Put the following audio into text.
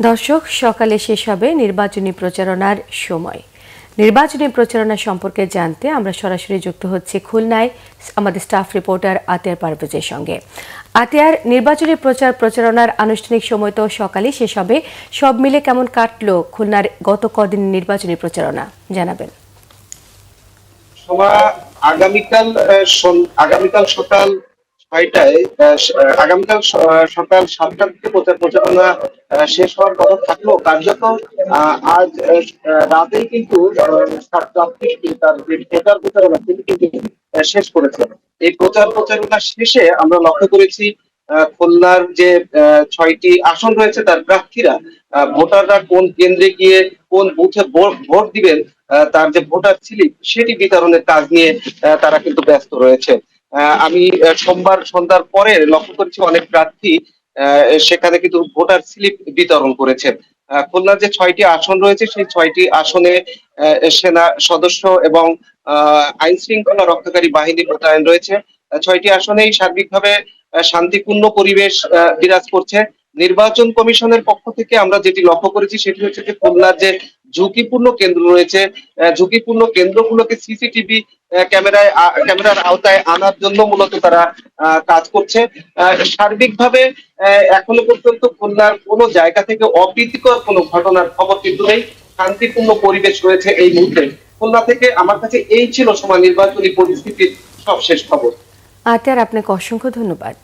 দর্শক, সকালে শেষ হবে নির্বাচনী প্রচারণার সময়। নির্বাচনী প্রচারণা সম্পর্কে জানতে আমরা সরাসরি যুক্ত হচ্ছি খুলনায় আমাদের স্টাফ রিপোর্টার আতিয়ার পারভেজের সঙ্গে। আতিয়ার, নির্বাচনী প্রচারণার আনুষ্ঠানিক সময় তো সকালেই শেষ হবে, সব মিলে কেমন কাটলো খুলনার গত কদিন নির্বাচনী প্রচারণা, জানাবেন। আগামীকাল সকাল 6টায় সকাল 7টার থেকে প্রচারণা শেষ হওয়ার কথা থাকলেও কার্যত আজ রাতেই কিন্তু যাত্রী তার যে প্রচারণা তিনি কিন্তু শেষ করেছে। এই প্রচারণা শেষে আমরা লক্ষ্য করেছি খুলনার যে 6টি আসন রয়েছে তার প্রার্থীরা ভোটাররা কোন কেন্দ্রে গিয়ে কোন বুথে ভোট দিবেন তার যে ভোটার স্লিপ সেটি বিতরণের কাজ নিয়ে তারা কিন্তু ব্যস্ত রয়েছে। আমি সোমবার সন্ধ্যার পরে লক্ষ্য করেছি অনেক প্রার্থী সেখানে কিন্তু ভোটার স্লিপ বিতরণ করেছেন। খুলনার যে 6টি আসন রয়েছে সেই 6টি আসনে সেনা সদস্য এবং আইন শৃঙ্খলা রক্ষাকারী বাহিনী মোতায়েন রয়েছে। 6টি আসনেই সার্বিকভাবে শান্তিপূর্ণ পরিবেশ বিরাজ করছে। নির্বাচন কমিশনের পক্ষ থেকে আমরা যেটি লক্ষ্য করেছি সেটি হচ্ছে যে খুলনার যে ঝুঁকিপূর্ণ কেন্দ্র রয়েছে ঝুঁকিপূর্ণ কেন্দ্রগুলোকে সিসিটিভি ক্যামেরার আওতায় আনার জন্য মূলত তারা কাজ করছে। সার্বিকভাবে এখনো পর্যন্ত খুলনার কোনো জায়গা থেকে অপ্রীতিকর কোনো ঘটনার খবর কিন্তু নেই। শান্তিপূর্ণ পরিবেশ রয়েছে এই মুহূর্তে। খুলনা থেকে আমার কাছে এই ছিল সময় নির্বাচনী পরিস্থিতির সবশেষ খবর। আতিয়ার, আপনাকে অসংখ্য ধন্যবাদ।